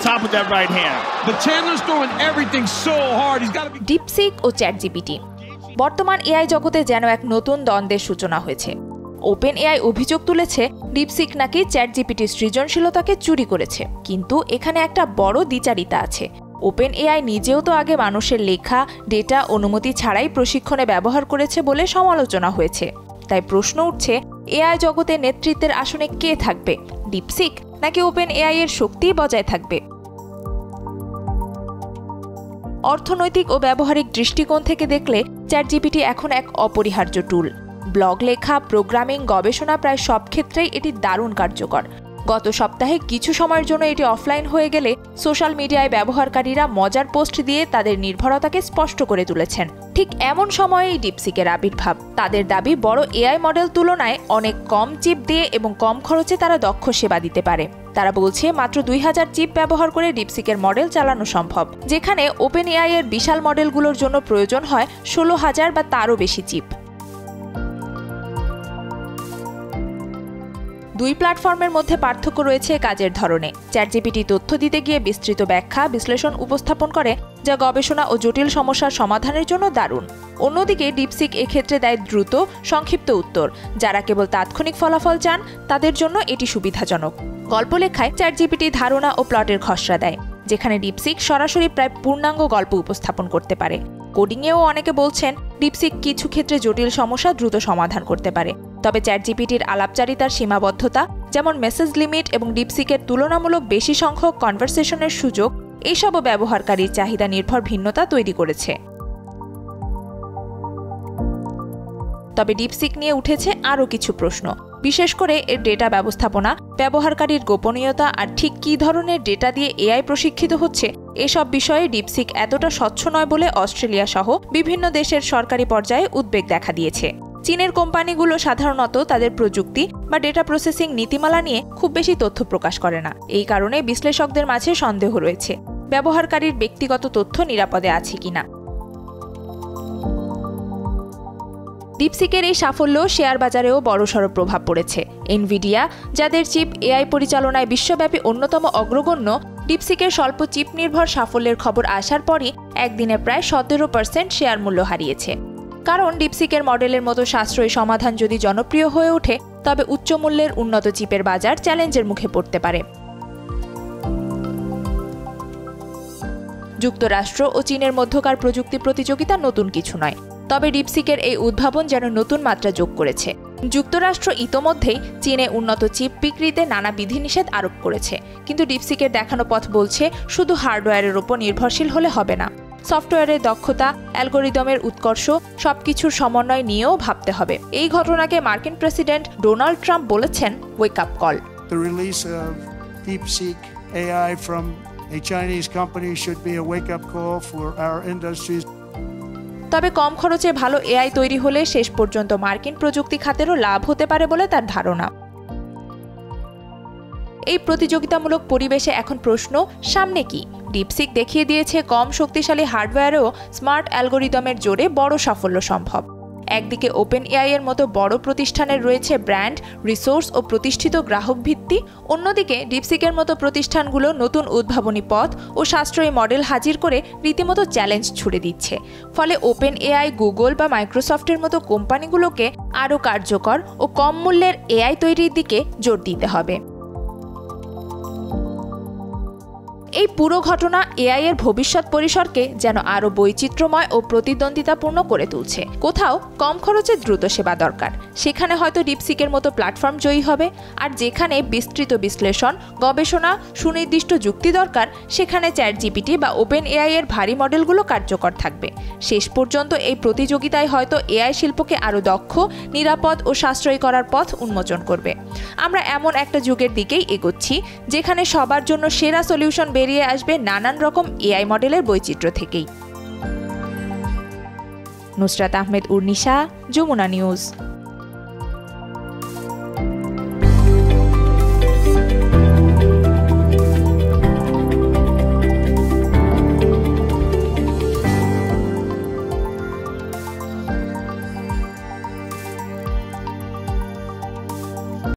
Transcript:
top of that right hand. But Chandler's throwing everything so hard. He's got to be DeepSeek ও ChatGPT বর্তমান AI জগতে যেন এক নতুন দ্বন্দ্বের সূচনা হয়েছে। ওপেন এআই অভিযোগ তুলেছে ডিপসিক নাকি চ্যাটজিপিটির সৃজনশীলতাকে চুরি করেছে, কিন্তু এখানে একটা বড় দ্বিচারিতা আছে। ওপেন এআই নিজেও তো আগে মানুষের লেখা ডেটা অনুমতি ছাড়াই প্রশিক্ষণে ব্যবহার করেছে বলে সমালোচনা হয়েছে। তাই প্রশ্ন উঠছে, এআই জগতে নেতৃত্বের আসনে কে থাকবে, ডিপসিক নাকি ওপেন এআই এর শক্তি বজায় থাকবে? অর্থনৈতিক ও ব্যবহারিক দৃষ্টিকোণ থেকে দেখলে চ্যাটজিপিটি এখন এক অপরিহার্য টুল। ব্লগ লেখা, প্রোগ্রামিং, গবেষণা প্রায় সব ক্ষেত্রেই এটি দারুণ কার্যকর। গত সপ্তাহে কিছু সময়ের জন্য এটি অফলাইন হয়ে গেলে সোশ্যাল মিডিয়ায় ব্যবহারকারীরা মজার পোস্ট দিয়ে তাদের নির্ভরতাকে স্পষ্ট করে তুলেছেন। ঠিক এমন সময়েই ডিপসিকের আবির্ভাব। তাদের দাবি, বড় এআই মডেল তুলনায় অনেক কম চিপ দিয়ে এবং কম খরচে তারা দক্ষ সেবা দিতে পারে। তারা বলছে মাত্র 2000 চিপ ব্যবহার করে ডিপসিকের মডেল চালানো সম্ভব, যেখানে ওপেন এআই এর বিশাল মডেলগুলোর জন্য প্রয়োজন হয় 16,000 বা তারও বেশি চিপ। দুই প্ল্যাটফর্মের মধ্যে পার্থক্য রয়েছে কাজের ধরনে। চ্যাটজিপিটি তথ্য দিতে গিয়ে বিস্তৃত ব্যাখ্যা বিশ্লেষণ উপস্থাপন করে, যা গবেষণা ও জটিল সমস্যার সমাধানের জন্য দারুণ। অন্যদিকে ডিপসিক এক্ষেত্রে দেয় দ্রুত, সংক্ষিপ্ত উত্তর। যারা কেবল তাৎক্ষণিক ফলাফল চান তাদের জন্য এটি সুবিধাজনক। গল্প লেখায় চ্যাটজিপিটি ধারণা ও প্লটের খসড়া দেয়, যেখানে ডিপসিক সরাসরি প্রায় পূর্ণাঙ্গ গল্প উপস্থাপন করতে পারে। কোডিংয়েও অনেকে বলছেন ডিপসিক কিছু ক্ষেত্রে জটিল সমস্যা দ্রুত সমাধান করতে পারে। তবে চ্যাটজিপিটির আলাপচারিতার সীমাবদ্ধতা, যেমন মেসেজ লিমিট এবং ডিপসিকের তুলনামূলক বেশি সংখ্যক কনভারসেশনের সুযোগ, এইসবও ব্যবহারকারীর চাহিদা নির্ভর ভিন্নতা তৈরি করেছে। তবে ডিপসিক নিয়ে উঠেছে আরও কিছু প্রশ্ন, বিশেষ করে এর ডেটা ব্যবস্থাপনা, ব্যবহারকারীর গোপনীয়তা আর ঠিক কী ধরনের ডেটা দিয়ে এআই প্রশিক্ষিত হচ্ছে, এসব বিষয়ে ডিপসিক এতটা স্বচ্ছ নয় বলে অস্ট্রেলিয়া সহ বিভিন্ন দেশের সরকারি পর্যায়ে উদ্বেগ দেখা দিয়েছে। চীনের কোম্পানিগুলো সাধারণত তাদের প্রযুক্তি বা ডেটা প্রসেসিং নীতিমালা নিয়ে খুব বেশি তথ্য প্রকাশ করে না। এই কারণে বিশ্লেষকদের মাঝে সন্দেহ রয়েছে ব্যবহারকারীর ব্যক্তিগত তথ্য নিরাপদে আছে কিনা। ডিপসিকের এই সাফল্য শেয়ার বাজারেও বড়সড় প্রভাব পড়েছে। এনভিডিয়া, যাদের চিপ এআই পরিচালনায় বিশ্বব্যাপী অন্যতম অগ্রগণ্য, ডিপসিকের স্বল্প চিপ নির্ভর সাফল্যের খবর আসার পরই একদিনে প্রায় 17% শেয়ার মূল্য হারিয়েছে। কারণ ডিপসিকের মডেলের মতো সাশ্রয়ী সমাধান যদি জনপ্রিয় হয়ে ওঠে, তবে উচ্চ মূল্যের উন্নত চিপের বাজার চ্যালেঞ্জের মুখে পড়তে পারে। যুক্তরাষ্ট্র ও চীনের মধ্যকার প্রযুক্তি প্রতিযোগিতা নতুন কিছু নয়, তবে ডিপসিকের এই উদ্ভাবন যেন নতুন মাত্রা যোগ করেছে। যুক্তরাষ্ট্র ইতোমধ্যেই চীনে উন্নত চিপ বিক্রিতে নানা বিধিনিষেধ আরোপ করেছে, কিন্তু ডিপসিকের দেখানো পথ বলছে শুধু হার্ডওয়্যারের উপর নির্ভরশীল হলে হবে না। সফটওয়্যারের দক্ষতা, অ্যালগোরিদমের উৎকর্ষ, সবকিছুর সমন্বয় নিয়েও ভাবতে হবে। এই ঘটনাকে মার্কিন প্রেসিডেন্ট ডোনাল্ড ট্রাম্প বলেছেন wake up call. The release of DeepSeek AI from a Chinese company should be a wake up call for our industries. তবে কম খরচে ভালো এআই তৈরি হলে শেষ পর্যন্ত মার্কিন প্রযুক্তি খাতেরও লাভ হতে পারে বলে তার ধারণা। এই প্রতিযোগিতামূলক পরিবেশে এখন প্রশ্ন, সামনে কি? ডিপসিক দেখিয়ে দিয়েছে কম শক্তিশালী হার্ডওয়্যারেও স্মার্ট অ্যালগোরিদমের জোরে বড় সাফল্য সম্ভব। একদিকে ওপেন এআই এর মতো বড় প্রতিষ্ঠানের রয়েছে ব্র্যান্ড, রিসোর্স ও প্রতিষ্ঠিত গ্রাহক ভিত্তি, অন্যদিকে ডিপসিকের মতো প্রতিষ্ঠানগুলো নতুন উদ্ভাবনী পথ ও সাশ্রয়ী মডেল হাজির করে রীতিমতো চ্যালেঞ্জ ছুড়ে দিচ্ছে। ফলে ওপেন এআই, গুগল বা মাইক্রোসফটের মতো কোম্পানিগুলোকে আরও কার্যকর ও কম মূল্যের এআই তৈরির দিকে জোর দিতে হবে। এই পুরো ঘটনা এআই এর ভবিষ্যৎ পরিসরকে যেন আরও বৈচিত্র্যময় ও প্রতিদ্বন্দ্বিতাপূর্ণ করে তুলছে। কোথাও কম খরচে দ্রুত সেবা দরকার, সেখানে হয়তো ডিপসিকের মতো প্ল্যাটফর্ম জয়ী হবে, আর যেখানে বিস্তৃত বিশ্লেষণ, গবেষণা, সুনির্দিষ্ট যুক্তি দরকার, সেখানে চ্যাটজিপিটি বা ওপেন এআই এর ভারী মডেলগুলো কার্যকর থাকবে। শেষ পর্যন্ত এই প্রতিযোগিতায় হয়তো এআই শিল্পকে আরও দক্ষ, নিরাপদ ও সাশ্রয়ী করার পথ উন্মোচন করবে। আমরা এমন একটা যুগের দিকেই এগোচ্ছি, যেখানে সবার জন্য সেরা সলিউশন বেরিয়ে আসবে নানান রকম এআই মডেলের বৈচিত্র্য থেকেই। নুসরাত আহমেদ, উর্নিশা, যমুনা নিউজ।